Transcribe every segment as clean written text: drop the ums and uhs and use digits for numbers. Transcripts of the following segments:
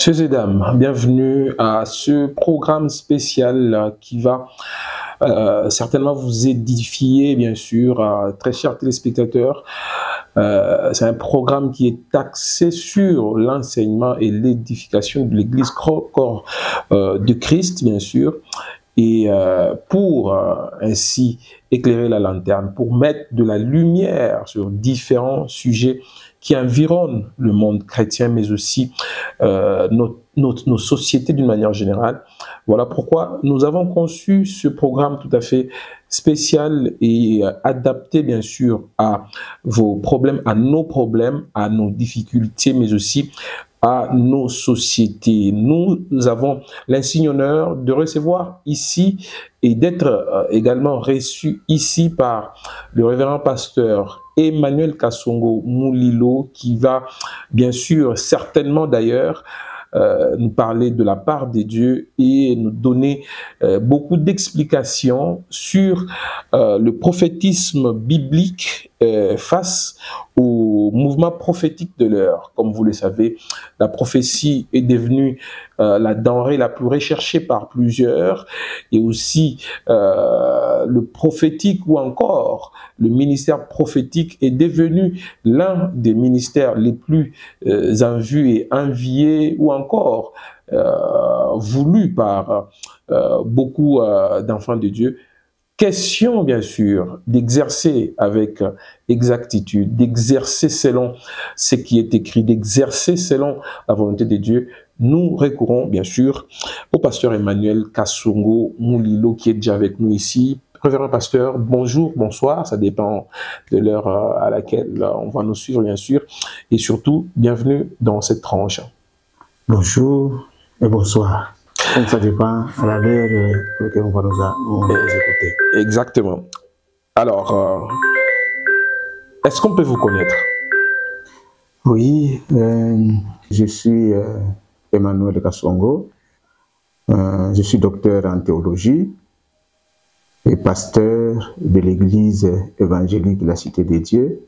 Messieurs et dames, bienvenue à ce programme spécial qui va certainement vous édifier, bien sûr, très chers téléspectateurs. C'est un programme qui est axé sur l'enseignement et l'édification de l'Église corps de Christ, bien sûr, et pour ainsi éclairer la lanterne, pour mettre de la lumière sur différents sujets qui environnent le monde chrétien, mais aussi nos sociétés d'une manière générale. Voilà pourquoi nous avons conçu ce programme tout à fait spécial et adapté, bien sûr, à vos problèmes, à nos difficultés, mais aussi à nos sociétés. Nous avons l'insigne honneur de recevoir ici et d'être également reçu ici par le révérend pasteur Emmanuel Kasongo Mulilo, qui va bien sûr, certainement d'ailleurs, nous parler de la part de Dieu et nous donner beaucoup d'explications sur le prophétisme biblique face au mouvement prophétique de l'heure. Comme vous le savez, la prophétie est devenue la denrée la plus recherchée par plusieurs, et aussi le prophétique ou encore le ministère prophétique est devenu l'un des ministères les plus en vue et enviés, ou encore voulu par beaucoup d'enfants de Dieu. Question, bien sûr, d'exercer avec exactitude, d'exercer selon ce qui est écrit, d'exercer selon la volonté de Dieu. Nous recourons, bien sûr, au pasteur Emmanuel Kasongo Mulilo, qui est déjà avec nous ici. Révérend pasteur, bonjour, bonsoir, ça dépend de l'heure à laquelle on va nous suivre, bien sûr. Et surtout, bienvenue dans cette tranche. Bonjour et bonsoir. Donc ça dépend à la l'heure pour laquelle on va nous écouter. Exactement. Alors, est-ce qu'on peut vous connaître? Oui, je suis Emmanuel Kasongo. Je suis docteur en théologie et pasteur de l'église évangélique de la Cité des Dieux.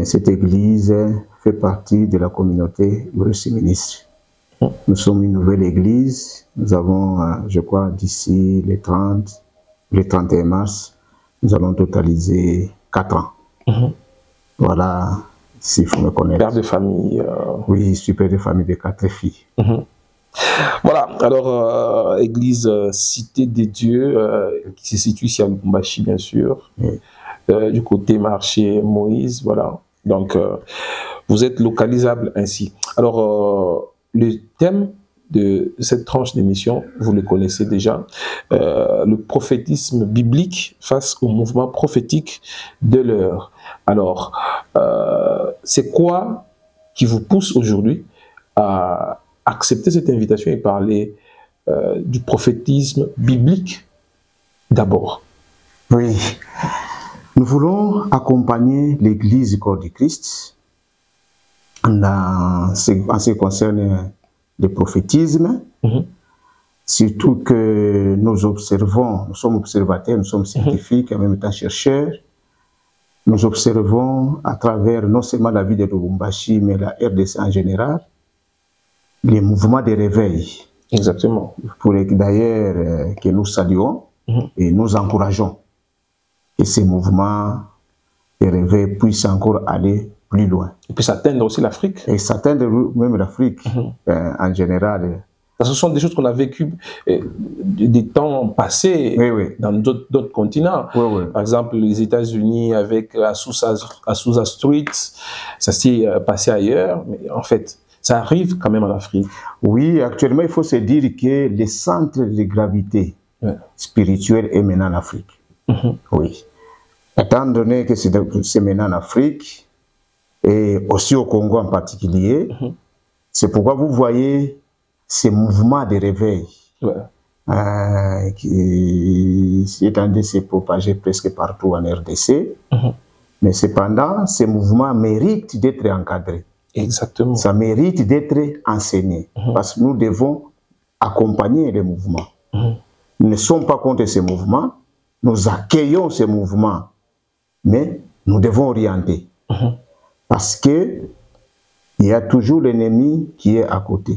Cette église fait partie de la communauté Bruce-Ministre. Nous sommes une nouvelle église. Nous avons, je crois, d'ici le 31 mars, nous allons totaliser 4 ans. Voilà, s'il faut me connaître. Père de famille. Oui, je suis père de famille de 4 filles. Voilà, alors, église Cité des Dieux, qui se situe ici à Lubumbashi, bien sûr, du côté marché Moïse, voilà. Donc, vous êtes localisable ainsi. Alors, le thème de cette tranche d'émission, vous le connaissez déjà, le prophétisme biblique face au mouvement prophétique de l'heure. Alors, c'est quoi qui vous pousse aujourd'hui à accepter cette invitation et parler du prophétisme biblique d'abord? Oui, nous voulons accompagner l'Église du corps du Christ en ce qui concerne le prophétisme, surtout que nous observons, nous sommes observateurs, nous sommes scientifiques, en même temps chercheurs. Nous observons à travers non seulement la vie de Lubumbashi, mais la RDC en général, les mouvements de réveil. Exactement. Pour d'ailleurs que nous saluons et nous encourageons que ces mouvements de réveil puissent encore aller plus loin. Et puis s'atteindre aussi l'Afrique. Et s'atteindre même l'Afrique en général. Ce sont des choses qu'on a vécues des temps passés dans d'autres continents. Par exemple, les États-Unis avec Azusa Street, ça s'est passé ailleurs, mais en fait, ça arrive quand même en Afrique. Oui, actuellement, il faut se dire que le centre de gravité spirituelle est maintenant en Afrique. Oui. Étant donné que c'est maintenant en Afrique, et aussi au Congo en particulier, c'est pourquoi vous voyez ces mouvements de réveil qui est en train de se propager presque partout en RDC. Mais cependant, ces mouvements méritent d'être encadrés. Exactement. Ça mérite d'être enseigné. Parce que nous devons accompagner les mouvements. Nous ne sommes pas contre ces mouvements. Nous accueillons ces mouvements. Mais nous devons orienter. Parce que il y a toujours l'ennemi qui est à côté.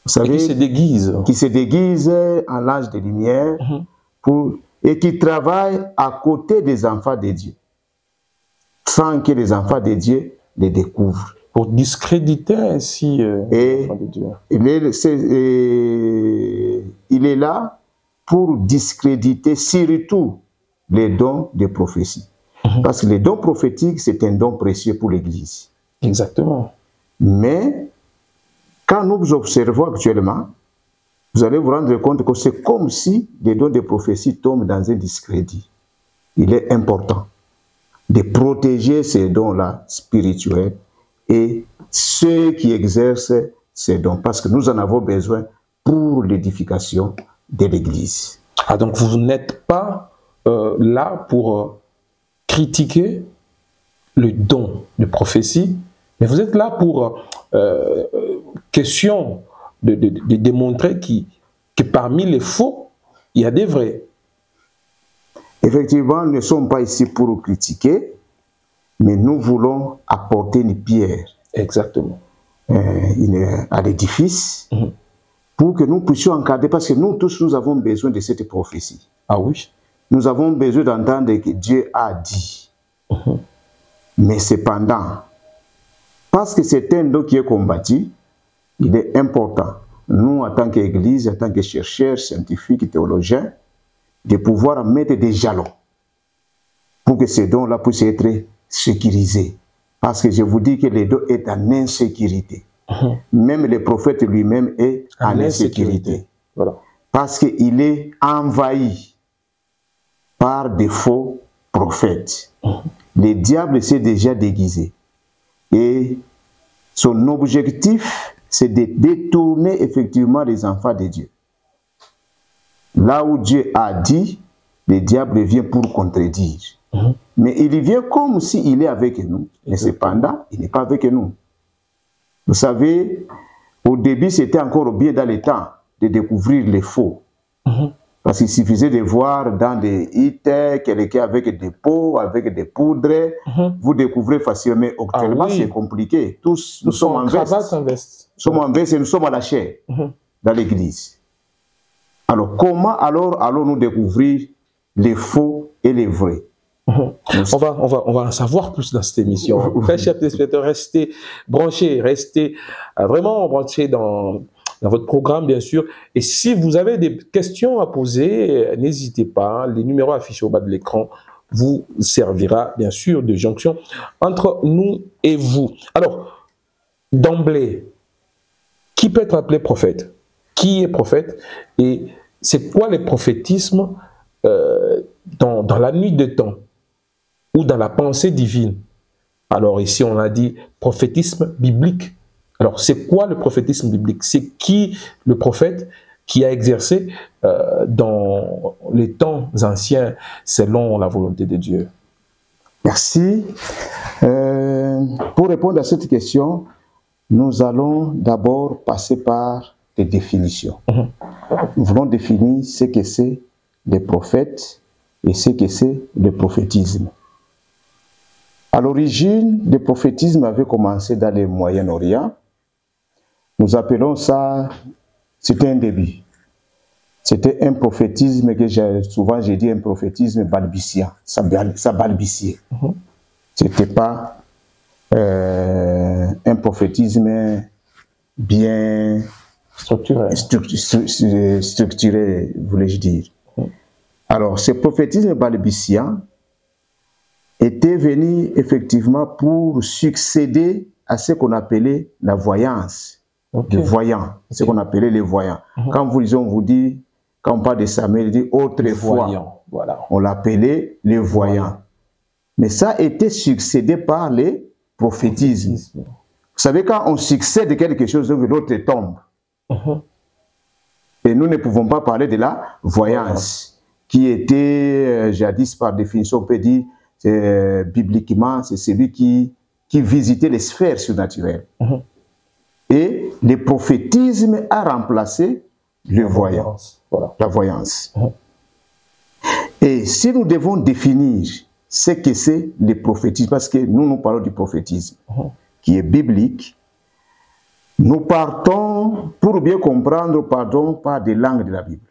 Vous savez, qui se déguise. Qui se déguise en l'âge de lumière et qui travaille à côté des enfants de Dieu, sans que les enfants de Dieu les découvrent. Pour discréditer ainsi les enfants de Dieu. Il est là pour discréditer surtout les dons de prophétie. Parce que les dons prophétiques, c'est un don précieux pour l'Église. Exactement. Mais, quand nous observons actuellement, vous allez vous rendre compte que c'est comme si les dons de prophétie tombent dans un discrédit. Il est important de protéger ces dons-là spirituels et ceux qui exercent ces dons, parce que nous en avons besoin pour l'édification de l'Église. Ah, donc vous n'êtes pas là pour critiquer le don de prophétie, mais vous êtes là pour question de démontrer que parmi les faux, il y a des vrais. Effectivement, nous ne sommes pas ici pour critiquer, mais nous voulons apporter une pierre. Exactement. À l'édifice, pour que nous puissions encadrer, parce que nous tous, nous avons besoin de cette prophétie. Ah oui. Nous avons besoin d'entendre que Dieu a dit. Mais cependant, parce que c'est un don qui est combattu, il est important, nous, en tant qu'Église, en tant que chercheurs, scientifiques, théologiens, de pouvoir mettre des jalons pour que ces dons-là puissent être sécurisés. Parce que je vous dis que les dons est en insécurité. Même le prophète lui-même est en insécurité. Voilà. Parce qu'il est envahi par des faux prophètes. Le diable s'est déjà déguisé. Et son objectif, c'est de détourner effectivement les enfants de Dieu. Là où Dieu a dit, le diable vient pour contredire. Mais il vient comme s'il est avec nous. Mais cependant, il n'est pas avec nous. Vous savez, au début, c'était encore bien dans le temps de découvrir les faux. Parce qu'il suffisait de voir dans des hits quelqu'un avec des pots, avec des poudres. Vous découvrez facilement. Actuellement, c'est compliqué. Tous, nous sommes en veste. Nous sommes en veste et nous sommes à la chair dans l'église. Alors, comment alors allons-nous découvrir les faux et les vrais? On va en savoir plus dans cette émission. Très chers téléspectateurs, restez branchés, restez vraiment branchés dans votre programme, bien sûr. Et si vous avez des questions à poser, n'hésitez pas. Les numéros affichés au bas de l'écran vous servira, bien sûr, de jonction entre nous et vous. Alors, d'emblée, qui peut être appelé prophète? Qui est prophète? Et c'est quoi le prophétisme dans la nuit des temps ou dans la pensée divine? Alors ici, on a dit prophétisme biblique. Alors, c'est quoi le prophétisme biblique? C'est qui le prophète qui a exercé dans les temps anciens selon la volonté de Dieu? Merci. Pour répondre à cette question, nous allons d'abord passer par des définitions. Nous voulons définir ce que c'est les prophètes et ce que c'est le prophétisme. À l'origine, le prophétisme avait commencé dans le Moyen-Orient. Nous appelons ça, c'était un début. C'était un prophétisme que souvent j'ai dit un prophétisme balbutiant. Ça balbutiait. Ce n'était pas un prophétisme bien structuré, voulais-je dire. Alors, ce prophétisme balbutiant était venu effectivement pour succéder à ce qu'on appelait la voyance. Les voyants, ce qu'on appelait les voyants. Quand vous lisez, on vous dit, quand on parle de Samuel, il dit autrefois, on l'appelait les voyants. Mais ça a été succédé par les prophétismes. Vous savez, quand on succède quelque chose, l'autre tombe. Et nous ne pouvons pas parler de la voyance, qui était, jadis par définition, on peut dire, bibliquement, c'est celui qui visitait les sphères surnaturelles. Et le prophétisme a remplacé le voyant, la voyance. Et si nous devons définir ce que c'est le prophétisme, parce que nous parlons du prophétisme, qui est biblique, Nous partons, pour bien comprendre, pardon, par des langues de la Bible.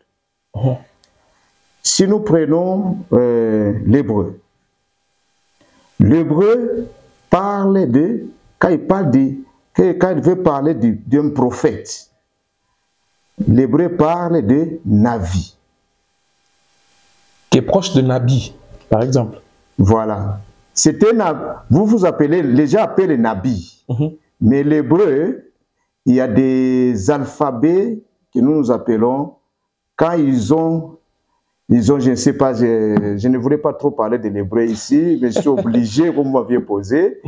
Si nous prenons l'hébreu, l'hébreu parle de, quand il veut parler d'un prophète, l'hébreu parle de Navi. Qui est proche de Nabi, par exemple. Voilà. Vous appelez, les gens appellent Nabi. Mais l'hébreu, il y a des alphabets que nous appelons, quand ils ont, je ne sais pas, je ne voulais pas trop parler de l'hébreu ici, mais je suis obligé, comme vous m'aviez posé.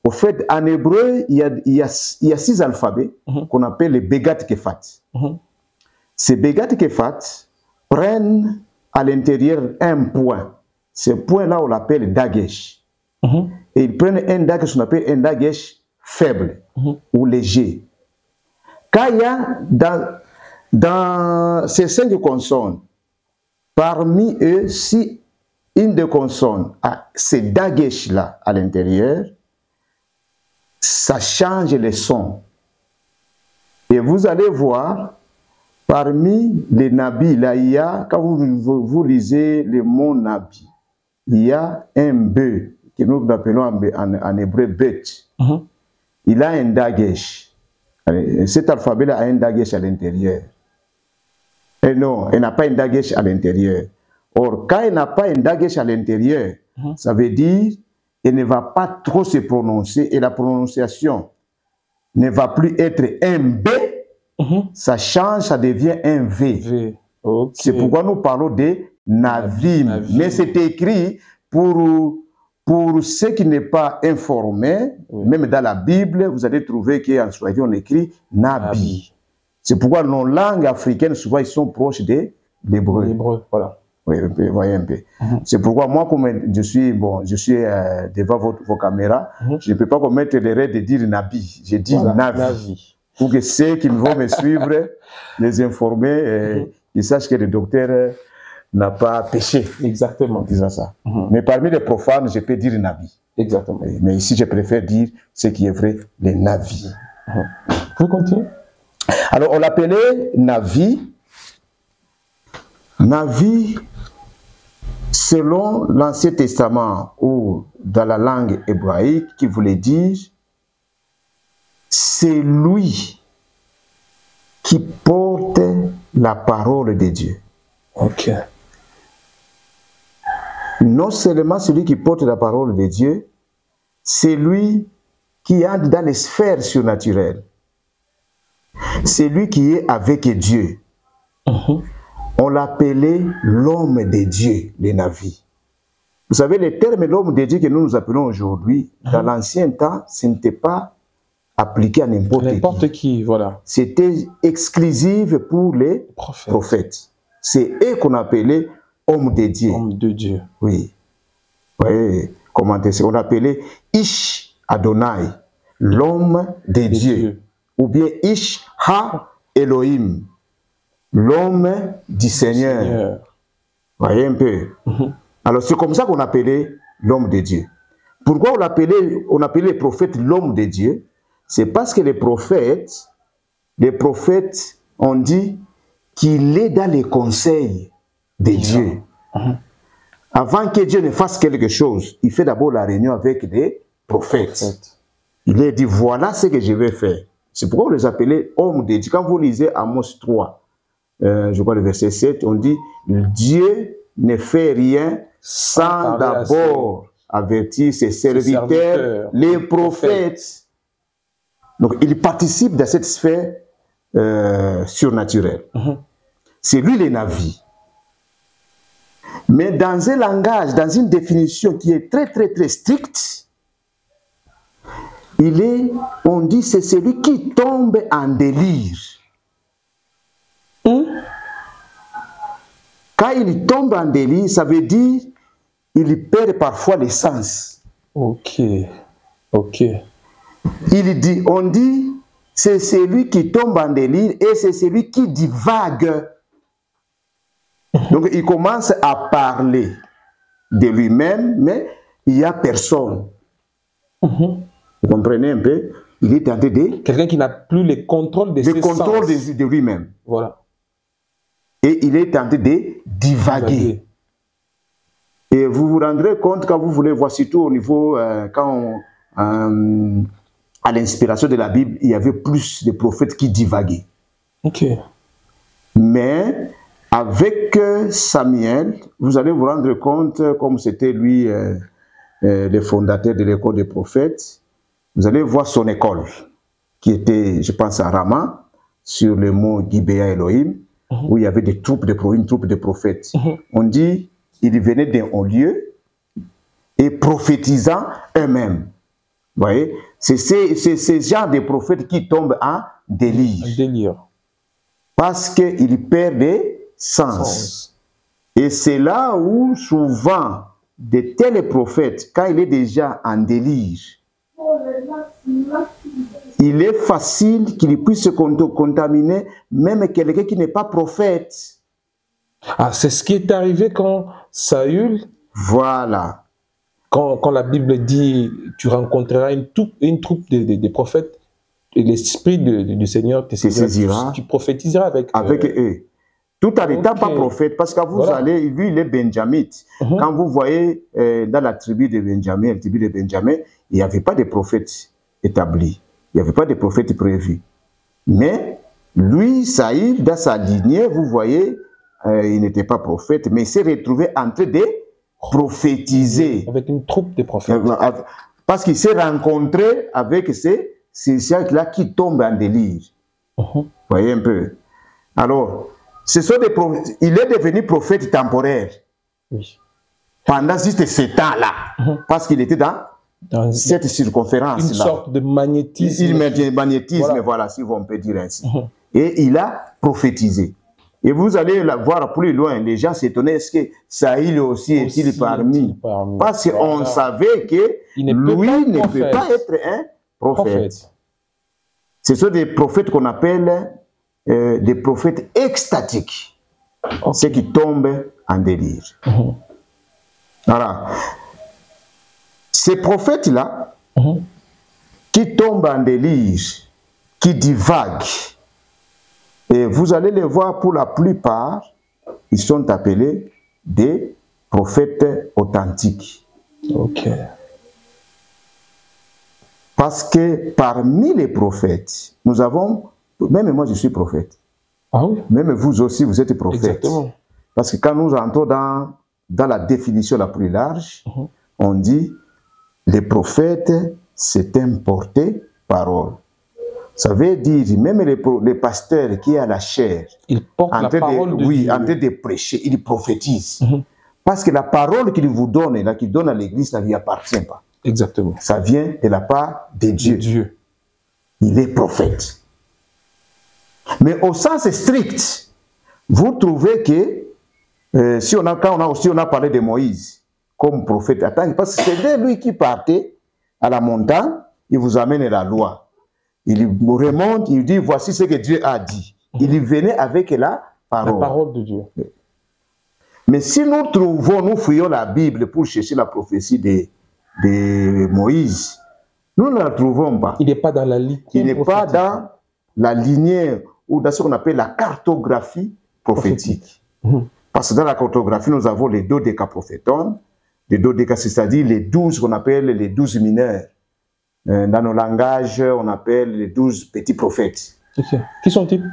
Au fait, en hébreu, il y a 6 alphabets qu'on appelle les Begat Kefat. Ces Begat Kefat prennent à l'intérieur un point. Ce point-là, on l'appelle Dagesh. Et ils prennent un Dagesh, on appelle un Dagesh faible ou léger. Quand il y a dans ces 5 consonnes, parmi eux, si une des consonnes a ces Dagesh-là à l'intérieur, ça change les sons. Et vous allez voir, parmi les nabis, là, il y a, quand vous lisez le mot nabi, il y a un B, que nous appelons en hébreu bet. Il a un dagesh. Cet alphabet-là a un dagesh à l'intérieur. Et non, il n'a pas un dagesh à l'intérieur. Or, quand il n'a pas un dagesh à l'intérieur, ça veut dire qu'il ne va pas trop se prononcer et la prononciation ne va plus être un B, ça change, ça devient un V. Okay. C'est pourquoi nous parlons de Navim. Mais c'est écrit pour ceux qui n'est pas informés, même dans la Bible, vous allez trouver qu'en Swahili, on écrit Nabi. C'est pourquoi nos langues africaines, souvent, ils sont proches de l'hébreu. L'hébreu, voilà. Oui, vous voyez un peu. C'est pourquoi moi, comme je suis devant vos caméras, je ne peux pas commettre l'erreur de dire Nabi. Je dis Navi. Pour que ceux qui vont me suivre, les informer, ils sachent que le docteur n'a pas péché. Exactement. En disant ça. Mais parmi les profanes, je peux dire Nabi. Exactement. Mais ici, je préfère dire ce qui est vrai, les Navi. Vous continuez? Alors, on l'appelait Navi. Navi, selon l'Ancien Testament ou dans la langue hébraïque, qui voulait dire c'est lui qui porte la parole de Dieu. Ok. Non seulement celui qui porte la parole de Dieu, c'est lui qui entre dans les sphères surnaturelles. C'est lui qui est avec Dieu. On l'appelait l'homme de Dieu, les Navi. Vous savez, le terme l'homme de Dieu que nous appelons aujourd'hui, dans l'ancien temps, ce n'était pas appliqué à n'importe qui. Voilà. C'était exclusif pour les prophètes. C'est eux qu'on appelait hommes de Dieu. Homme de Dieu. Oui. Oui. Comment est-ce qu'on appelait Ish Adonai, l'homme de Dieu. Ou bien Ish Ha Elohim, l'homme du Seigneur. Vous voyez un peu. Alors c'est comme ça qu'on appelait l'homme de Dieu. Pourquoi on appelait les prophètes l'homme de Dieu? C'est parce que les prophètes ont dit qu'il est dans les conseils de Dieu. Avant que Dieu ne fasse quelque chose, il fait d'abord la réunion avec les prophètes. Il a dit, voilà ce que je vais faire. C'est pourquoi on les appelait hommes de Dieu. Quand vous lisez Amos 3, je crois le verset 7, on dit, Dieu ne fait rien sans d'abord avertir ses serviteurs, les prophètes. Donc, il participe dans cette sphère surnaturelle. C'est lui les Navi. Mais dans un langage, dans une définition qui est très, très, très stricte, on dit, c'est celui qui tombe en délire. Quand il tombe en délire, ça veut dire il perd parfois les sens. Ok. Ok. On dit, c'est celui qui tombe en délire et c'est celui qui divague. Donc il commence à parler de lui-même, mais il n'y a personne. Vous comprenez un peu? Il est tenté de... Quelqu'un qui n'a plus le contrôle de ses contrôle sens. de lui-même. Voilà. Et il est tenté de divaguer. Et vous vous rendrez compte quand vous voulez voir, surtout au niveau, à l'inspiration de la Bible, il y avait plus de prophètes qui divaguaient. Ok. Mais avec Samuel, vous allez vous rendre compte, comme c'était lui le fondateur de l'école des prophètes, vous allez voir son école, qui était, je pense, à Rama, sur le mont Gibea Elohim, où il y avait des troupes une troupe de prophètes. On dit, ils venaient d'un haut lieu et prophétisant eux-mêmes. Vous voyez, c'est ce genre de prophètes qui tombent en délire. Un délire. Parce qu'ils perdent des sens. Et c'est là où souvent de tels prophètes, quand il est déjà en délire, il est facile qu'il puisse contaminer même quelqu'un qui n'est pas prophète. Ah, c'est ce qui est arrivé quand Saül, voilà, quand la Bible dit tu rencontreras une troupe de prophètes et l'esprit du Seigneur te saisira, tu prophétiseras avec eux. Tout en n'étant pas prophète, parce que vous allez, lui il est benjamite. Quand vous voyez dans la tribu de Benjamin, il n'y avait pas de prophète établi, il n'y avait pas de prophète prévu. Mais lui, Saül, dans sa lignée, vous voyez, il n'était pas prophète, mais il s'est retrouvé en train de prophétiser. Avec une troupe de prophètes. Parce qu'il s'est rencontré avec ces gens-là qui tombent en délire. Vous voyez un peu. Alors, ce sont des prophètes. Il est devenu prophète temporaire. Oui. Pendant juste ces temps-là. Parce qu'il était dans cette circonférence-là. Une sorte de magnétisme. Magnétisme, voilà, si on peut dire ainsi. Et il a prophétisé. Et vous allez la voir plus loin. Les gens s'étonnaient, est-ce que Saül aussi est-il parmi? Parce qu'on savait que lui ne peut pas être un prophète. Ce sont des prophètes qu'on appelle des prophètes extatiques. Ceux qui tombent en délire. Voilà. Ces prophètes-là, qui tombent en délire, qui divaguent, et vous allez les voir pour la plupart, ils sont appelés des prophètes authentiques. Ok. Parce que parmi les prophètes, nous avons, même moi je suis prophète. Ah oui. Même vous aussi, vous êtes prophète. Exactement. Parce que quand nous entrons dans la définition la plus large, on dit, les prophètes, c'est un porte-parole. Ça veut dire, même les pasteurs qui ont la chair, ils portent la parole de Dieu. En train de prêcher, ils prophétisent. Parce que la parole qu'il vous donne, là, qu'il donne à l'église, ça ne lui appartient pas. Exactement. Ça vient de la part de Dieu. Il est prophète. Mais au sens strict, vous trouvez que, quand on a parlé de Moïse comme prophète, parce que c'est lui qui partait à la montagne, il vous amène la loi. Il remonte, il dit, voici ce que Dieu a dit. Il venait avec la parole. La parole de Dieu. Mais si nous fouillons la Bible pour chercher la prophétie de Moïse, nous ne la trouvons pas. Il n'est pas dans la lignée. Il n'est pas dans la lignée ou dans ce qu'on appelle la cartographie prophétique. Parce que dans la cartographie, nous avons les dodécaprophétones. Les dodécaprophétones, c'est-à-dire les 12 qu'on appelle les 12 mineurs. Dans nos langages, on appelle les 12 petits prophètes. Okay. Qui sont-ils?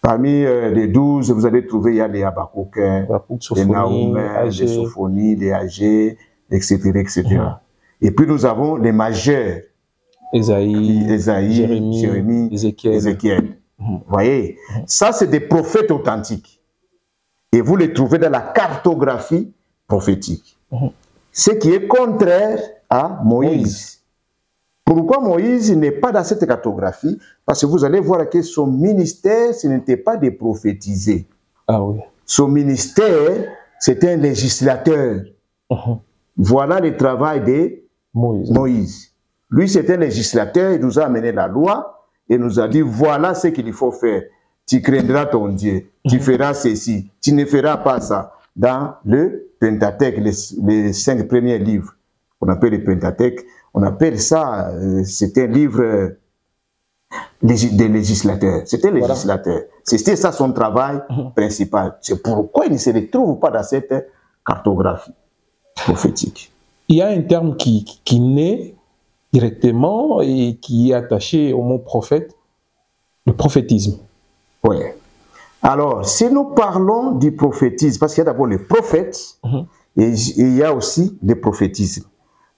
Parmi les 12, vous allez trouver, il y a les Habakkuk, les Naoum, les Sophonie, les Agé, etc. etc. Et puis nous avons les majeurs. Ésaïe, Jérémie, Ézéchiel. Vous voyez, ça c'est des prophètes authentiques. Et vous les trouvez dans la cartographie prophétique. Ce qui est contraire à Moïse. Pourquoi Moïse n'est pas dans cette cartographie? Parce que vous allez voir que son ministère, ce n'était pas de prophétiser. Ah oui. Son ministère, c'était un législateur. Voilà le travail de Moïse. Lui, c'était un législateur, il nous a amené la loi et nous a dit, voilà ce qu'il faut faire. Tu craindras ton Dieu, tu feras ceci, tu ne feras pas ça. Dans le Pentateuque, les 5 premiers livres, qu'on appelle le Pentateuque, on appelle ça, c'était un livre des législateurs. C'était législateur. C'était ça son travail principal. C'est pourquoi il ne se retrouve pas dans cette cartographie prophétique. Il y a un terme qui naît directement et qui est attaché au mot prophète, le prophétisme. Oui. Alors, si nous parlons du prophétisme, parce qu'il y a d'abord les prophètes, et il y a aussi les prophétismes.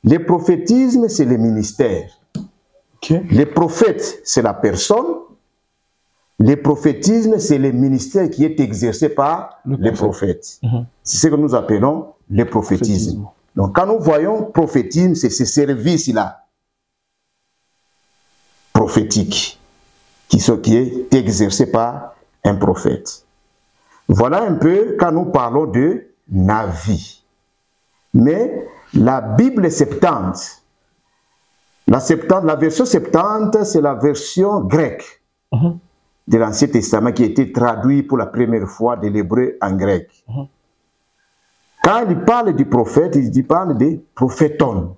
Les prophétismes, c'est les ministères. Les prophètes, c'est la personne. Les prophétismes, c'est le ministère qui est exercé par les prophètes. C'est ce que nous appelons les prophétismes. Donc, quand nous voyons prophétisme, c'est ce service-là, prophétique, qui est exercé par un prophète. Voilà un peu quand nous parlons de Navi. Mais la Bible Septante, la version Septante, c'est la version grecque de l'Ancien Testament qui a été traduite pour la première fois de l'hébreu en grec. Quand il parle du prophète, il parle de prophéton.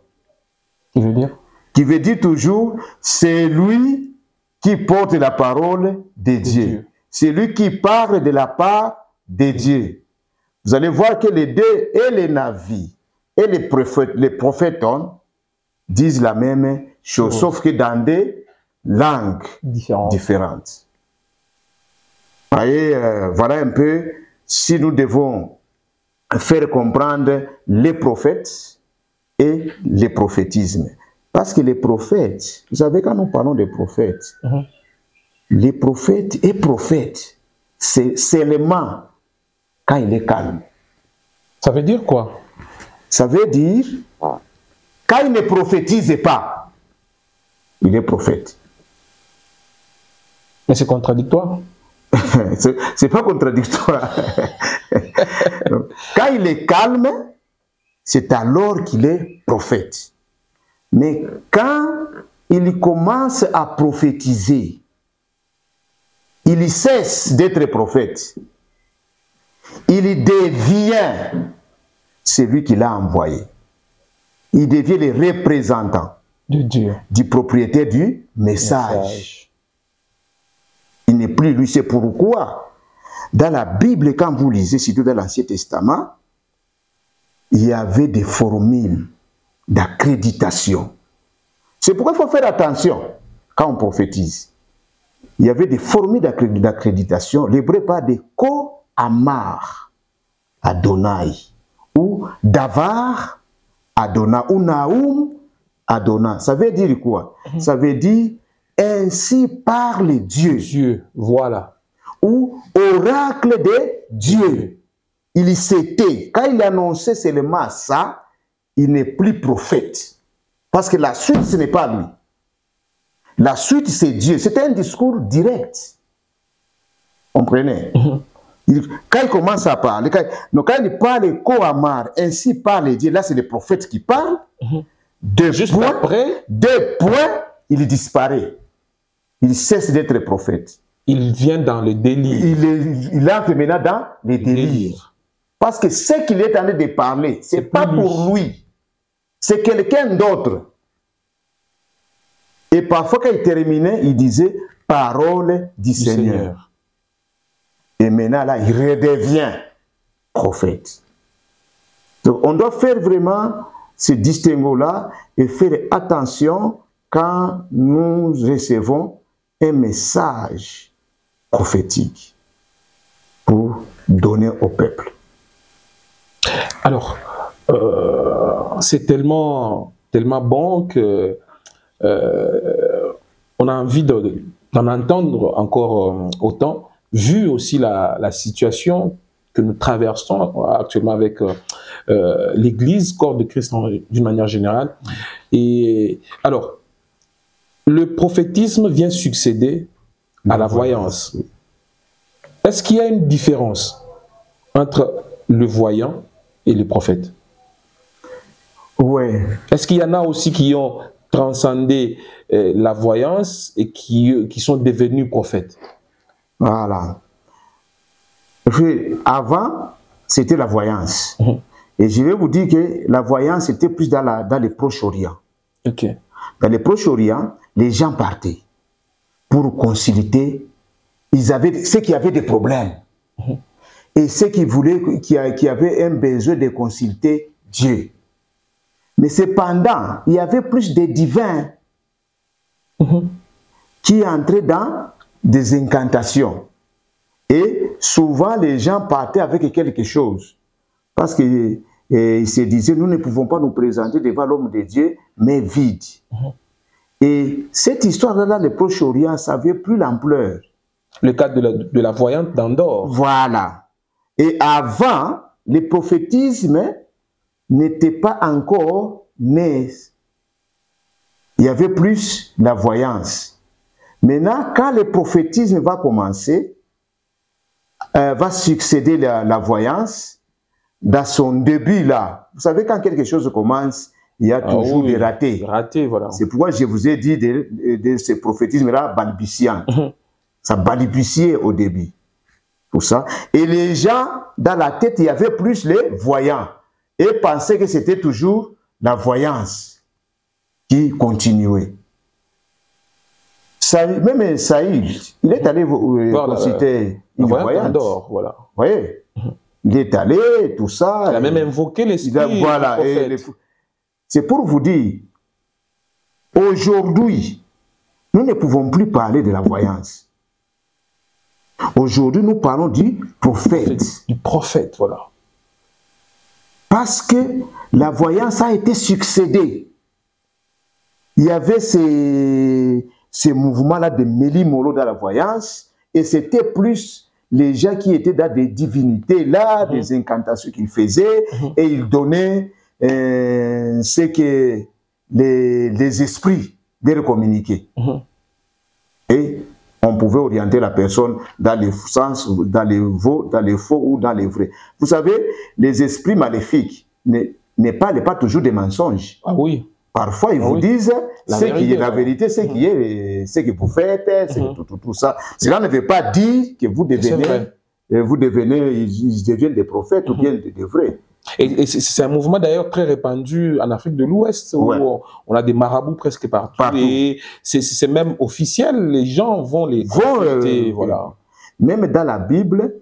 Qui veut dire toujours, c'est lui qui porte la parole de Dieu. C'est lui qui parle de la part de Dieu. Vous allez voir que les deux, et les navis, et les prophétons, disent la même chose, sauf que dans des langues différentes. Voyez, voilà un peu si nous devons faire comprendre les prophètes et les prophétismes. Parce que les prophètes, vous savez, quand nous parlons des prophètes, les prophètes et prophètes, c'est seulement quand il est calme. Ça veut dire quoi? Ça veut dire, quand il ne prophétise pas, il est prophète. Mais c'est contradictoire. C'est pas contradictoire. Quand il est calme, c'est alors qu'il est prophète. Mais quand il commence à prophétiser, il cesse d'être prophète. Il devient celui qui l'a envoyé. Il devient le représentant de Dieu, du propriétaire du message. Il n'est plus lui. C'est pourquoi, dans la Bible, quand vous lisez, surtout dans l'Ancien Testament, il y avait des formules d'accréditation. C'est pourquoi il faut faire attention quand on prophétise. Il y avait des formules d'accréditation. L'hébreu parle de Ko-Amar Adonai, ou Davar Adonai, ou Naoum Adonai. Ça veut dire quoi? Ça veut dire ainsi parle Dieu. Dieu, voilà. Ou oracle de Dieu. Il s'était, quand il annonçait seulement ça, il n'est plus prophète. Parce que la suite, ce n'est pas lui. La suite, c'est Dieu. C'était un discours direct. Comprenez? Quand il commence à parler, quand il parle Ko-Amar, ainsi parle Dieu, là c'est le prophète qui parle. Juste après, deux points, il disparaît. Il cesse d'être prophète. Il vient dans le délire. Il entre maintenant dans les délires. Parce que ce qu'il est en train de parler, ce n'est pas pour lui. C'est quelqu'un d'autre. Et parfois, quand il terminait, il disait « Parole du Seigneur ». Et maintenant, là, il redevient prophète. Donc, on doit faire vraiment ce distinguo-là et faire attention quand nous recevons un message prophétique pour donner au peuple. Alors, c'est tellement bon que on a envie d'en entendre encore autant, vu aussi la situation que nous traversons actuellement avec l'Église, corps de Christ d'une manière générale. Et alors, le prophétisme vient succéder à la voyance. Est-ce qu'il y a une différence entre le voyant et le prophète? Oui. Est-ce qu'il y en a aussi qui ont transcendé la voyance et qui sont devenus prophètes? Voilà. Avant, c'était la voyance. Et je vais vous dire que la voyance était plus dans le Proche-Orient. Ok. Dans le Proche-Orient, les gens partaient pour consulter. Ils avaient ceux qui avaient des problèmes et ceux qui voulaient, qui avaient un besoin de consulter Dieu. Mais cependant, il y avait plus de divins qui entraient dans des incantations. Et souvent, les gens partaient avec quelque chose. Parce qu'ils se disaient, nous ne pouvons pas nous présenter devant l'homme de Dieu, mais vide. Et cette histoire-là, dans le Proche-Orient, ça n'avait plus l'ampleur. Le cas de la voyante d'Andorre. Voilà. Et avant, le prophétisme n'était pas encore né. Il y avait plus la voyance. Maintenant, quand le prophétisme va commencer, va succéder la voyance, dans son début là, vous savez, quand quelque chose commence, il y a toujours des ratés. Ratés, voilà. C'est pourquoi je vous ai dit de ce prophétisme-là balbutiant. Ça balbutiait au début. Pour ça. Et les gens, dans la tête, il y avait plus les voyants. Et pensaient que c'était toujours la voyance qui continuait. Même Saïd, il est allé consulter une voyante. Voilà. Vous voyez, il est allé, tout ça. Il a même invoqué l'esprit. Voilà. C'est pour vous dire, aujourd'hui, nous ne pouvons plus parler de la voyance. Aujourd'hui, nous parlons du prophète. Du prophète, voilà. Parce que la voyance a été succédée. Il y avait ces mouvements-là de Méli-Molo dans la voyance, et c'était plus les gens qui étaient dans des divinités, là, des incantations qu'ils faisaient, et ils donnaient ce que les esprits leur communiquaient. Et on pouvait orienter la personne dans les sens, dans les faux ou dans les vrais. Vous savez, les esprits maléfiques ne parlent pas toujours des mensonges. Ah oui. Parfois, ils vous disent ce qui est la vérité, ce qui est ce que vous faites, tout ça. Cela ne veut pas dire que vous devenez, ils deviennent des prophètes ou bien des vrais. Et c'est un mouvement d'ailleurs très répandu en Afrique de l'Ouest, où on a des marabouts presque partout. Et c'est même officiel, les gens vont les consulter, voilà. Même dans la Bible,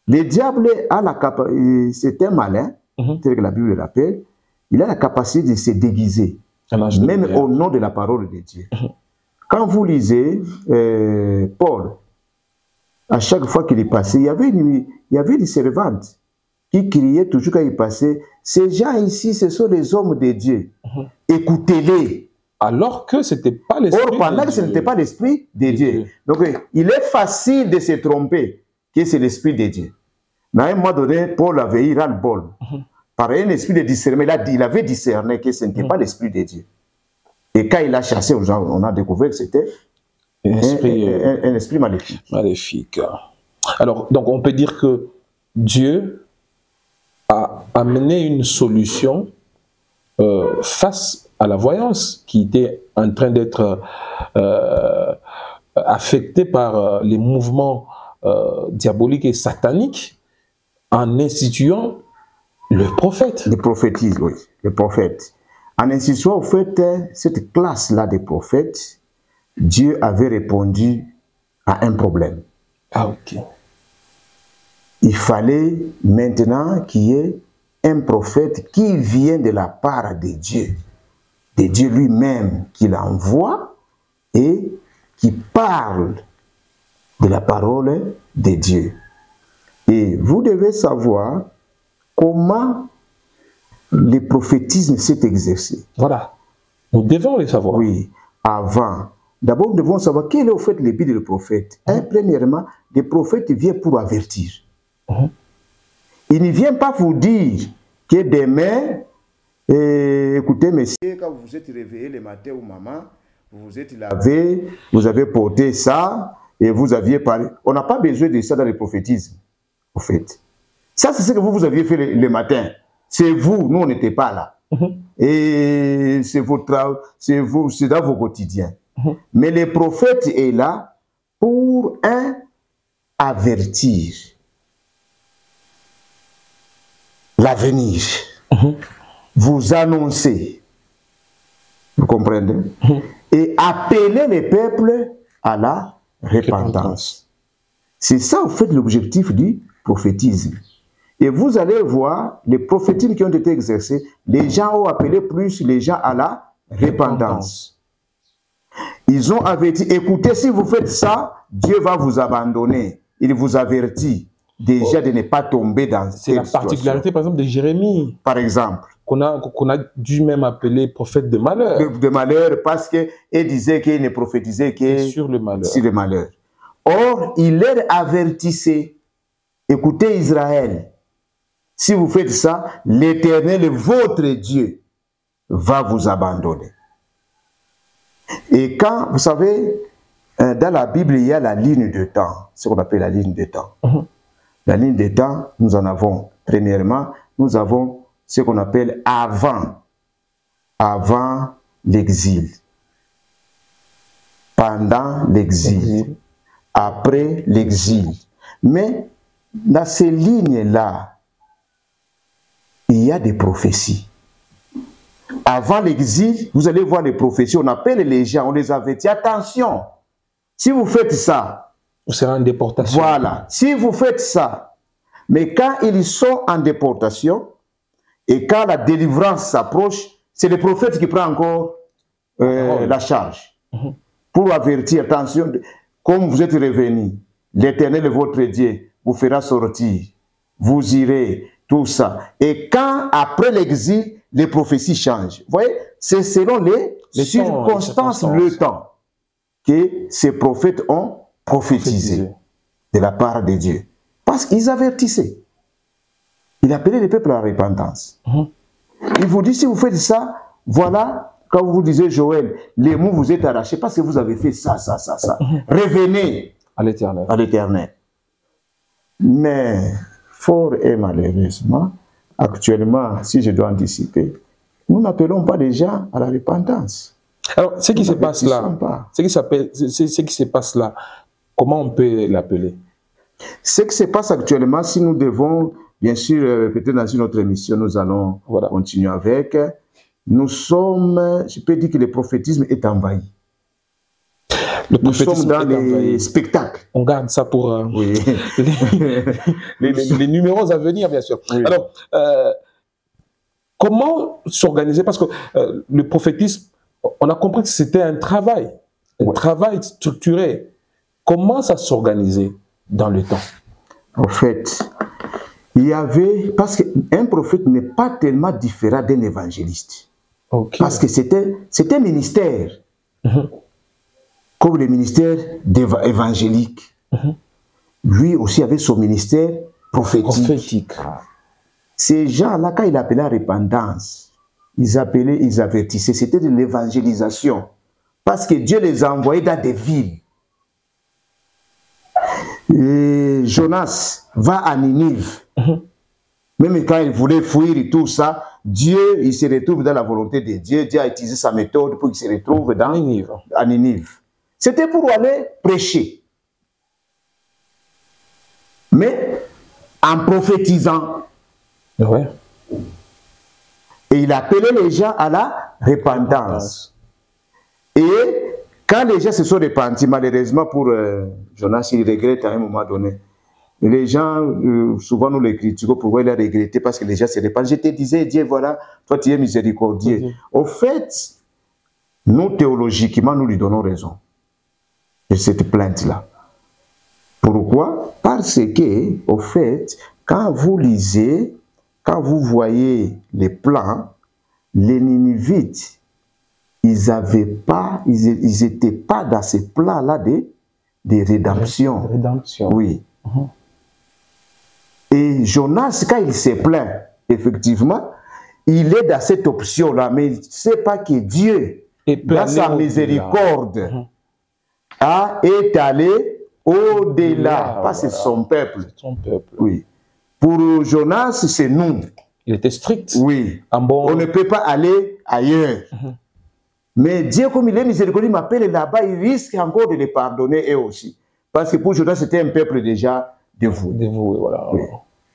le diable a la capacité, c'est un malin, tel que la Bible l'appelle, il a la capacité de se déguiser, même au nom de la parole de Dieu. Quand vous lisez Paul, à chaque fois qu'il est passé, il y avait une servante qui criait toujours quand il passait, ces gens ici, ce sont les hommes de Dieu. Écoutez-les. Alors que ce n'était pas l'esprit de Dieu. Or, pendant que ce n'était pas l'esprit de Dieu. Donc, il est facile de se tromper que c'est l'esprit de Dieu. Mais à un moment donné, Paul avait eu ras-le-bol. Par un esprit de discernement, il avait discerné que ce n'était pas l'esprit de Dieu. Et quand il a chassé, on a découvert que c'était un esprit maléfique. Maléfique. Alors, donc on peut dire que Dieu a amené une solution face à la voyance qui était en train d'être affectée par les mouvements diaboliques et sataniques en instituant le prophète. Le prophétisme, oui, le prophète. En instituant, au fait, cette classe-là des prophètes, Dieu avait répondu à un problème. Ah, ok. Il fallait maintenant qu'il y ait un prophète qui vient de la part de Dieu lui-même, qui l'envoie et qui parle de la parole de Dieu. Et vous devez savoir comment le prophétisme s'est exercé. Voilà. Nous devons le savoir. Oui, avant. D'abord, nous devons savoir quel est au fait le but du prophète. Premièrement, le prophète vient pour avertir. Il ne vient pas vous dire que demain, écoutez, messieurs, quand vous vous êtes réveillé le matin ou maman, vous vous êtes lavé, vous avez porté ça, et vous aviez parlé. On n'a pas besoin de ça dans le prophétisme, au fait. Ça, c'est ce que vous aviez fait le matin. C'est vous, nous, on n'était pas là. Et c'est c'est dans vos quotidiens. Mais le prophète est là pour avertir l'avenir, vous annoncer Vous comprenez? Et appeler les peuples à la repentance. C'est ça, en fait, l'objectif du prophétisme. Et vous allez voir, les prophétismes qui ont été exercés, les gens ont appelé plus les gens à la repentance. Ils ont averti, écoutez, si vous faites ça, Dieu va vous abandonner. Il vous avertit déjà de ne pas tomber dans cette situation. C'est la particularité, par exemple, de Jérémie. Par exemple. Qu'on a dû même appeler prophète de malheur. De malheur, parce qu'il disait qu'il ne prophétisait que sur le malheur. Sur le malheur. Or, il leur avertissait, écoutez Israël, si vous faites ça, l'Éternel, votre Dieu, va vous abandonner. Et quand, vous savez, dans la Bible, il y a la ligne de temps, ce qu'on appelle la ligne de temps. La ligne de temps, nous en avons, premièrement, nous avons ce qu'on appelle avant l'exil, pendant l'exil, après l'exil. Mais dans ces lignes-là, il y a des prophéties. Avant l'exil, vous allez voir les prophéties, on appelle les gens, on les avertit. Attention, si vous faites ça, vous serez en déportation. Voilà, si vous faites ça, mais quand ils sont en déportation, et quand la délivrance s'approche, c'est le prophète qui prend encore la charge. Pour avertir, attention, comme vous êtes revenus, l'Éternel, votre Dieu, vous fera sortir. Vous irez, tout ça. Et quand, après l'exil, les prophéties changent. Vous voyez, c'est selon les circonstances, le temps, que ces prophètes ont prophétisé de la part de Dieu. Parce qu'ils avertissaient. Il appelait les peuples à la repentance. Il vous dit, si vous faites ça, voilà, quand vous disiez Joël, les mots vous êtes arrachés parce que vous avez fait ça, ça, ça, ça. Revenez à l'Éternel. À l'Éternel. Mais, fort et malheureusement, actuellement, si je dois anticiper, nous n'appelons pas les gens à la repentance. Alors, ce qui se passe là, ce qui se passe là, comment on peut l'appeler? Ce qui se passe actuellement, si nous devons, bien sûr, peut-être dans une autre émission, nous allons continuer avec. Nous sommes, je peux dire que le prophétisme est envahi. Nous sommes dans les spectacles. On garde ça pour les numéros à venir, bien sûr. Oui. Alors, comment s'organiser? Parce que le prophétisme, on a compris que c'était un travail structuré. Comment ça s'organisait dans le temps? En fait, il y avait, parce qu'un prophète n'est pas tellement différent d'un évangéliste. Parce que c'était un ministère. Comme le ministère évangélique. Lui aussi avait son ministère prophétique. Ces gens-là, quand il appelait à repentance, ils avertissaient, c'était de l'évangélisation. Parce que Dieu les a envoyés dans des villes. Et Jonas va à Ninive. Même quand il voulait fuir et tout ça, Dieu, il se retrouve dans la volonté de Dieu. Dieu a utilisé sa méthode pour qu'il se retrouve à Ninive. C'était pour aller prêcher. Mais en prophétisant. Ouais. Et il appelait les gens à la repentance. Et quand les gens se sont repentis, malheureusement pour Jonas, il regrette à un moment donné. Les gens, souvent nous les critiquons, pourquoi il a regretté, parce que les gens se repentent. Je te disais, Dieu, voilà, toi tu es miséricordieux. Au fait, nous théologiquement, nous lui donnons raison de cette plainte-là. Pourquoi? Parce que, au fait, quand vous lisez, quand vous voyez les plans, les Ninivites, ils n'étaient pas dans ces plans-là de rédemption. Oui. Et Jonas, quand il s'est plaint, effectivement, il est dans cette option-là, mais il ne sait pas que Dieu, dans sa miséricorde, est allé au-delà. Pas c'est son peuple. Oui. Pour Jonas, c'est nous. Il était strict. Oui. On ne peut pas aller ailleurs. Mais Dieu, comme il est miséricordieux, il m'appelle là-bas, il risque encore de les pardonner eux aussi. Parce que pour Jonas, c'était un peuple déjà dévoué. Dévoué, voilà. Oui.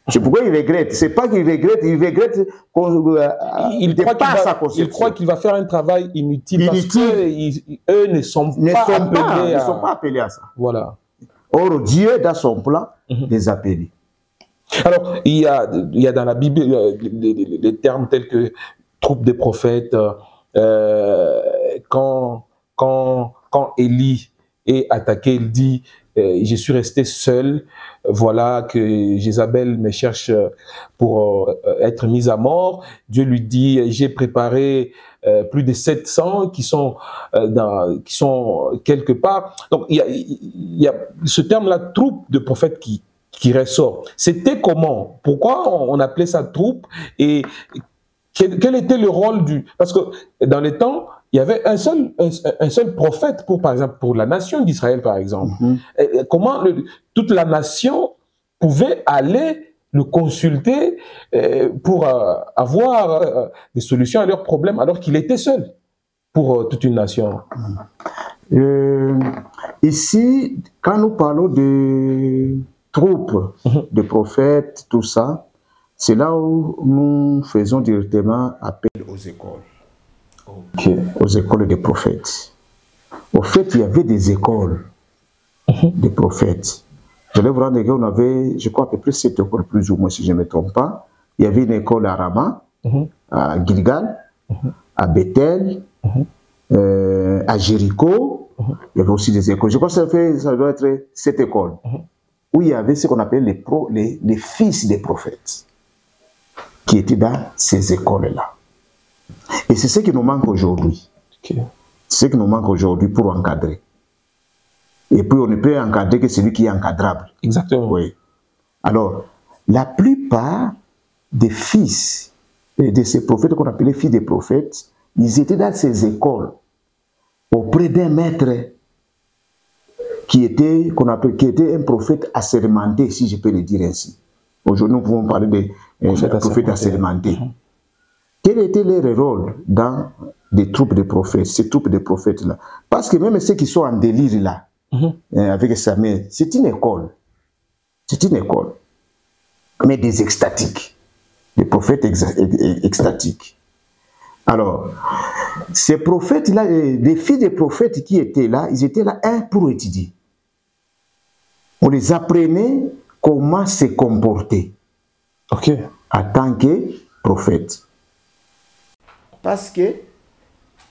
C'est pourquoi il regrette. C'est pas qu'il regrette, il regrette qu'on dépasse sa conception. Il croit qu'il va faire un travail inutile. Parce qu'eux ne sont pas appelés à ça. Voilà. Or, Dieu, dans son plan, les appelle. Alors, il y a dans la Bible les termes tels que troupe des prophètes, quand Élie est attaqué, il dit je suis resté seul, voilà que Jézabel me cherche pour être mise à mort. Dieu lui dit j'ai préparé plus de 700 qui sont quelque part. Donc il y a ce terme-là, troupe de prophètes qui ressort. C'était comment? Pourquoi on appelait ça troupe? Et quel était le rôle du... Parce que dans les temps, il y avait un seul prophète, par exemple, pour la nation d'Israël, par exemple. Et comment toute la nation pouvait aller le consulter pour avoir des solutions à leurs problèmes, alors qu'il était seul pour toute une nation? Ici, quand nous parlons de troupes, de prophètes, tout ça, c'est là où nous faisons directement appel aux écoles. Aux écoles des prophètes. Au fait, il y avait des écoles de prophètes. Je vais vous rendre compte, on avait, je crois, à peu près 7 écoles, plus ou moins, si je ne me trompe pas. Il y avait une école à Rama, à Gilgal, à Bethel, à Jéricho. Il y avait aussi des écoles. Je crois que ça doit être 7 écoles. Où il y avait ce qu'on appelle les fils des prophètes, qui étaient dans ces écoles-là. Et c'est ce qui nous manque aujourd'hui. C'est ce qui nous manque aujourd'hui pour encadrer. Et puis on ne peut encadrer que celui qui est encadrable. Exactement. Oui. Alors, la plupart des fils de ces prophètes qu'on appelait fils des prophètes, ils étaient dans ces écoles auprès d'un maître qui était un prophète assermenté, si je peux le dire ainsi. Aujourd'hui, nous pouvons parler de prophètes assermentés. Quel était leur rôle dans des troupes de prophètes, ces troupes de prophètes-là? Parce que même ceux qui sont en délire là, avec Samuel, c'est une école. C'est une école. Mais des extatiques. Des prophètes extatiques. Alors, ces prophètes-là, les filles des prophètes qui étaient là, ils étaient là, pour étudier. On les apprenait comment se comporter en tant que prophète. Parce que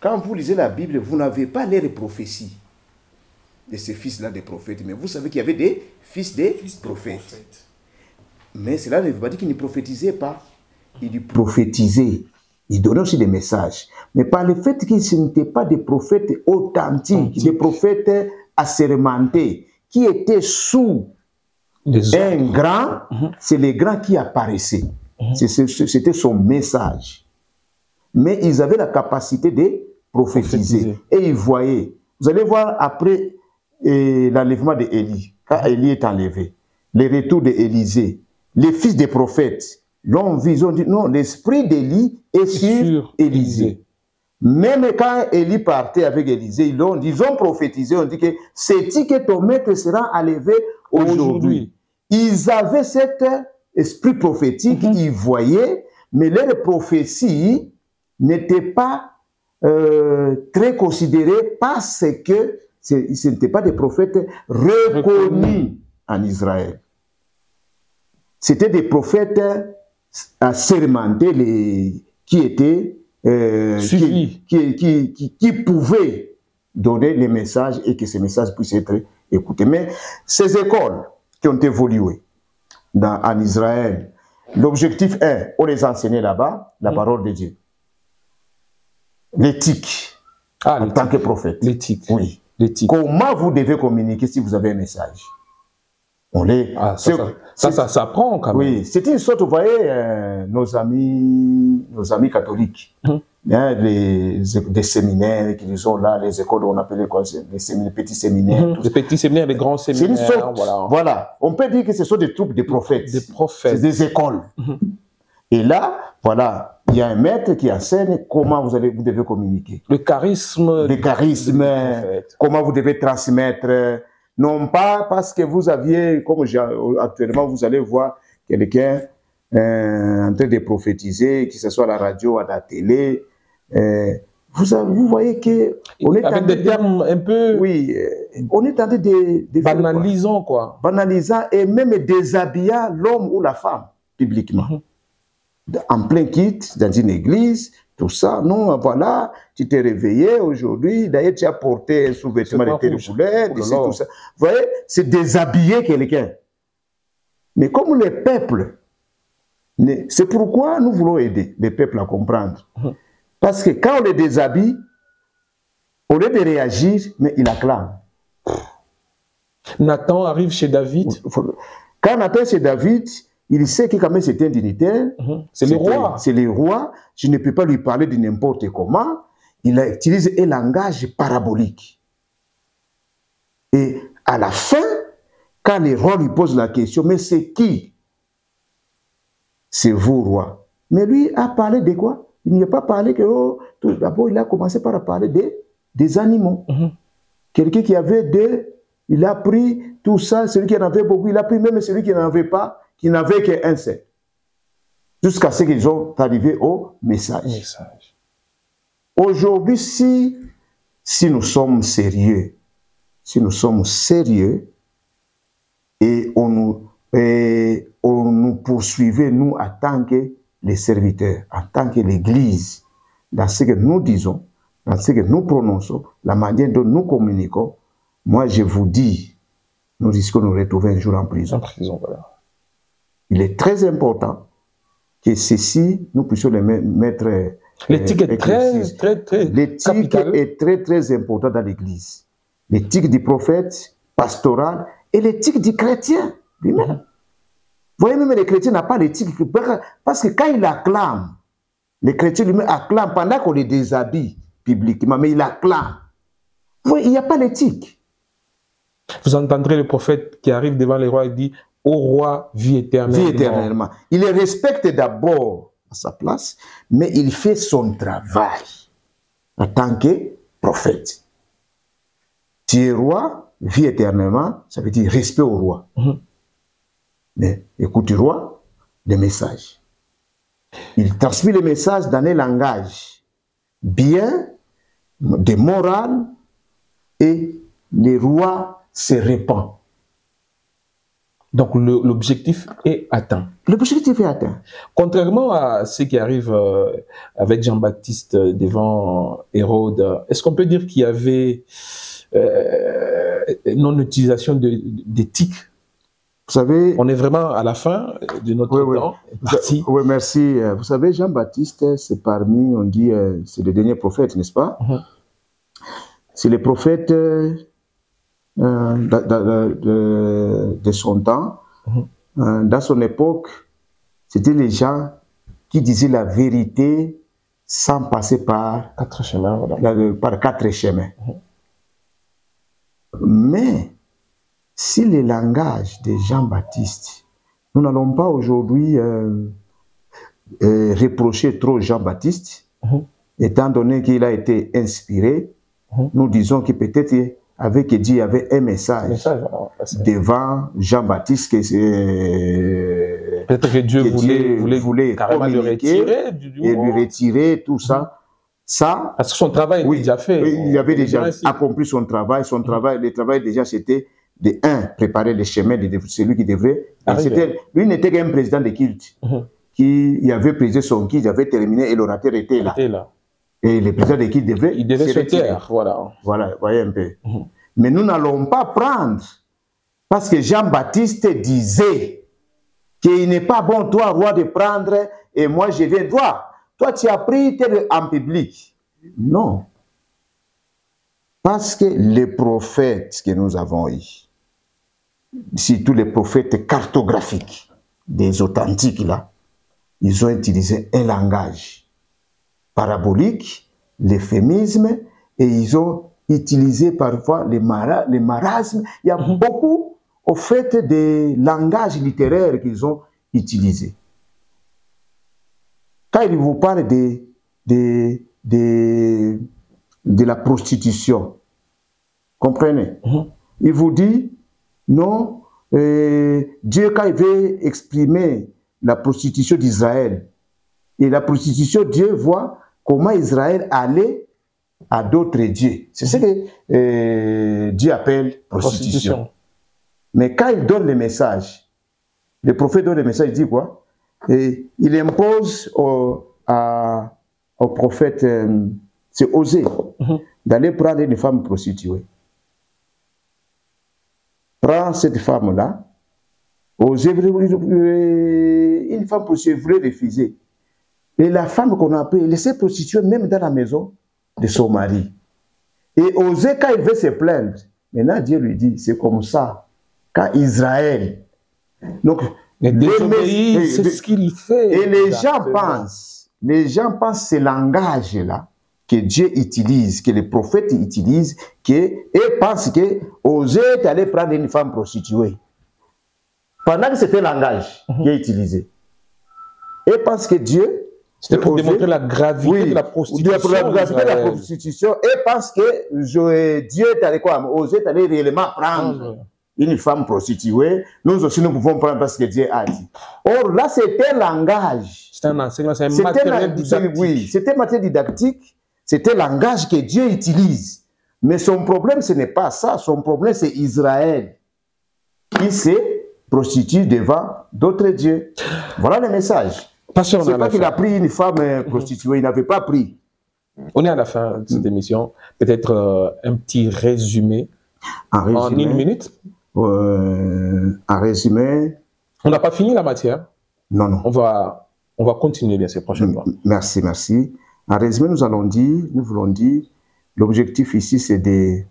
quand vous lisez la Bible, vous n'avez pas les prophéties de ces fils-là des prophètes, mais vous savez qu'il y avait des fils des prophètes. Mais cela ne veut pas dire qu'ils ne prophétisaient pas. Ils prophétisaient. Ils donnaient aussi des messages. Mais par le fait qu'ils n'étaient pas des prophètes authentiques, des prophètes assermentés, qui étaient sous un grand, c'est les grands qui apparaissaient. C'était son message. Mais ils avaient la capacité de prophétiser. Et ils voyaient. Vous allez voir après l'enlèvement d'Élie, quand Élie est enlevé, le retour d'Élisée, les fils des prophètes l'ont vu, ils ont dit non, l'esprit d'Élie est sur Élisée. Même quand Élie partait avec Élisée, ils ont prophétisé, on dit que c'est que ton maître sera enlevé aujourd'hui. Ils avaient cet esprit prophétique, ils voyaient, mais leur prophétie n'était pas très considérée parce que ce n'étaient pas des prophètes reconnus en Israël. C'était des prophètes assermentés qui étaient qui pouvaient donner les messages et que ces messages puissent être écoutés. Mais ces écoles qui ont évolué en Israël, l'objectif est, on les enseignait là-bas, la parole de Dieu. L'éthique, en tant que prophète. L'éthique. Oui. Comment vous devez communiquer si vous avez un message? Ça s'apprend quand même. Oui, c'est une sorte, vous voyez, nos amis catholiques, des séminaires qui sont là, les écoles, on appelait quoi, les petits séminaires. Les petits séminaires, les grands séminaires. C'est une sorte, voilà. On peut dire que ce sont des troupes de prophètes. Des prophètes. C'est des écoles. Et là, voilà, il y a un maître qui enseigne comment vous devez communiquer. Le charisme. Comment vous devez transmettre. Non pas parce que vous aviez, comme actuellement vous allez voir, quelqu'un en train de prophétiser, que ce soit à la radio, à la télé, vous voyez que on est avec des termes un peu... Oui, on est en train de banalisant, quoi. Banalisant et même déshabillant l'homme ou la femme, publiquement. En plein kit, dans une église, tout ça. Non, voilà, tu t'es réveillé aujourd'hui, d'ailleurs tu as porté un sous-vêtement de telle couleur, tout ça. Vous voyez, c'est déshabiller quelqu'un. Mais comme les peuples, c'est pourquoi nous voulons aider les peuples à comprendre. Parce que quand on les déshabille, au lieu de réagir, mais il acclame. Nathan arrive chez David. Quand Nathan est chez David, il sait que quand même c'est un dignitaire. C'est le roi. C'est le roi. Je ne peux pas lui parler de n'importe comment. Il utilise un langage parabolique. Et à la fin, quand le roi lui pose la question, mais c'est qui? C'est vous, roi. Mais lui a parlé de quoi? Il n'y a pas parlé que... Oh, d'abord, il a commencé par parler des animaux. Quelqu'un qui avait deux, il a pris tout ça. Celui qui en avait beaucoup, il a pris même celui qui n'en avait pas, qui n'avait qu'un seul. Jusqu'à ce qu'ils ont arrivé au message. Aujourd'hui, si nous sommes sérieux, et on nous poursuivait, nous, en tant que les serviteurs, en tant que l'Église, dans ce que nous disons, dans ce que nous prononçons, la manière dont nous communiquons, moi je vous dis, nous risquons de nous retrouver un jour en prison. Voilà. Il est très important que ceci, nous puissions les mettre... L'éthique est L'éthique est très important dans l'Église. L'éthique du prophète pastoral et l'éthique du chrétien lui-même. Vous voyez, même les chrétiens n'ont pas l'éthique. Parce que quand il acclame, les chrétiens lui-même acclament pendant qu'on les déshabille publiquement, mais il acclame. Vous voyez, il n'y a pas l'éthique. Vous entendrez le prophète qui arrive devant les rois et dit « Ô roi, vis éternellement ». Vis éternellement. Il les respecte d'abord à sa place, mais il fait son travail en tant que prophète. Tu es roi, vis éternellement, ça veut dire respect au roi. Mais écoute du roi, le message. Il transmet le message dans un langage bien, de morale, et le roi se répand. Donc l'objectif est atteint. L'objectif est atteint. Contrairement à ce qui arrive avec Jean-Baptiste devant Hérode, est-ce qu'on peut dire qu'il y avait non-utilisation d'éthique? Vous savez... On est vraiment à la fin de notre temps. Oui, merci. Vous savez, Jean-Baptiste, c'est parmi, on dit, c'est le dernier prophète, n'est-ce pas? C'est le prophète de son temps. Dans son époque, c'était les gens qui disaient la vérité sans passer par 4 chemins. Voilà. Par 4 chemins. Mais si le langage de Jean-Baptiste, nous n'allons pas aujourd'hui reprocher trop Jean-Baptiste, étant donné qu'il a été inspiré, nous disons que peut-être avec Dieu il y avait un message devant Jean-Baptiste que peut-être que Dieu voulait carrément le retirer et lui retirer tout ça. Ça, parce que son travail était déjà fait. Il avait déjà accompli son travail. Le travail déjà c'était de préparer le chemin de celui qui devrait. Lui n'était qu'un président de culte qui avait présidé son culte, il avait terminé et l'orateur était là. Et le président de culte devait se taire. Voilà. Voilà, voyez un peu. Mais nous n'allons pas prendre parce que Jean-Baptiste disait qu'il n'est pas bon, toi, roi, de prendre et moi je viens toi. Toi, tu as pris en public. Non. Parce que les prophètes que nous avons eus, surtout les prophètes cartographiques, des authentiques là, ils ont utilisé un langage parabolique, l'euphémisme, et ils ont utilisé parfois les marasmes. Il y a beaucoup, au fait, de langages littéraires qu'ils ont utilisés. Quand il vous parle de la prostitution, comprenez? Il vous dit, non, Dieu, quand il veut exprimer la prostitution d'Israël, et la prostitution, Dieu voit comment Israël allait à d'autres dieux. C'est ce que Dieu appelle prostitution. Mais quand il donne le message, le prophète donne le message, il dit quoi? Et il impose au prophète, c'est Osée, d'aller prendre une femme prostituée. Prends cette femme-là. Osée, une femme prostituée voulait refuser. Et la femme qu'on a appelée, elle s'est prostituée même dans la maison de son mari. Et Osée, quand il veut se plaindre, maintenant Dieu lui dit, c'est comme ça. Quand Israël... Donc, c'est ce qu'il fait. Et les gens pensent ce langage-là que Dieu utilise, que les prophètes utilisent, et pensent que Osée est allé prendre une femme prostituée. Pendant que c'était le langage qui est utilisé. Et pensent que Dieu... C'était pour démontrer la gravité de la prostitution. La gravité de la prostitution. Et pensent que Dieu est allé quoi? Osée est allé réellement prendre une femme prostituée. Nous aussi, nous pouvons prendre parce que Dieu a dit. Or, là, c'était un langage. C'est un enseignement, c'est un matériel didactique. Oui, c'était un matériel didactique. C'était un langage que Dieu utilise. Mais son problème, ce n'est pas ça. Son problème, c'est Israël qui s'est prostitué devant d'autres dieux. Voilà le message. Ce n'est pas qu'il a pris une femme prostituée, il n'avait pas pris. On est à la fin de cette émission. Peut-être un petit résumé. En une minute. Un résumé. On n'a pas fini la matière. Non, non. On va continuer bien sûr prochainement. Merci, merci. En résumé, nous voulons dire, l'objectif ici, c'est d'aider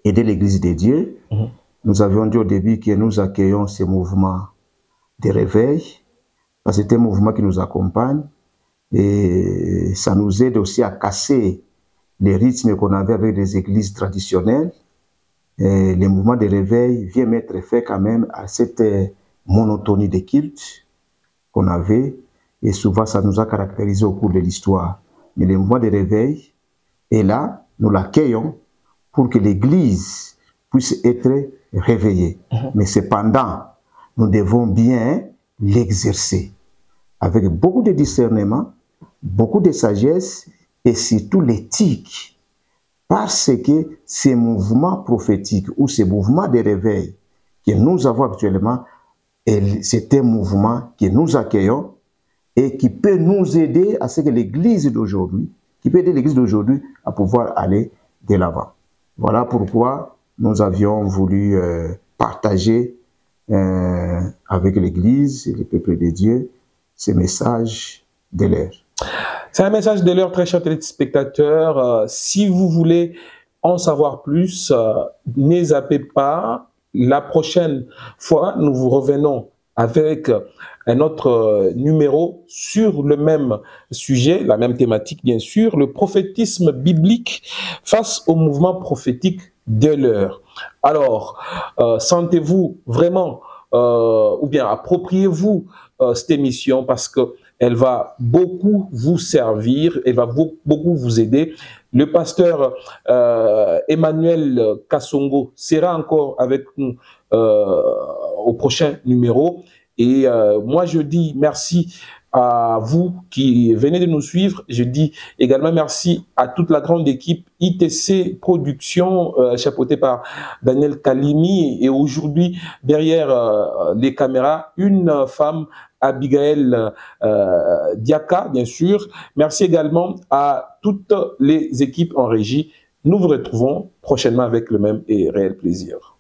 l'Église de Dieu. Nous avions dit au début que nous accueillons ce mouvement de réveil. C'est un mouvement qui nous accompagne et ça nous aide aussi à casser les rythmes qu'on avait avec les églises traditionnelles. Et le mouvement de réveil vient mettre fin quand même à cette monotonie des cultes qu'on avait et souvent ça nous a caractérisé au cours de l'histoire. Mais le mouvement de réveil est là, nous l'accueillons pour que l'Église puisse être réveillée. Mais cependant, nous devons bien l'exercer avec beaucoup de discernement, beaucoup de sagesse et surtout l'éthique. Parce que ces mouvements prophétiques ou ces mouvements de réveil que nous avons actuellement, c'est un mouvement que nous accueillons et qui peut nous aider à ce que l'Église d'aujourd'hui, qui peut aider l'Église d'aujourd'hui à pouvoir aller de l'avant. Voilà pourquoi nous avions voulu partager avec l'Église et le peuple de Dieu ce message de l'heure. C'est un message de l'heure, très chers téléspectateurs. Si vous voulez en savoir plus, ne zappez pas. La prochaine fois, nous vous revenons avec un autre numéro sur le même sujet, la même thématique bien sûr, le prophétisme biblique face au mouvement prophétique de l'heure. Alors, sentez-vous vraiment, ou bien appropriez-vous cette émission parce que elle va beaucoup vous servir, elle va beaucoup vous aider. Le pasteur Emmanuel Kasongo sera encore avec nous au prochain numéro. Et moi, je dis merci à vous qui venez de nous suivre. Je dis également merci à toute la grande équipe ITC Production, chapeautée par Daniel Kalimi. Et aujourd'hui, derrière les caméras, une femme, Abigail Diaka, bien sûr. Merci également à toutes les équipes en régie. Nous vous retrouvons prochainement avec le même et réel plaisir.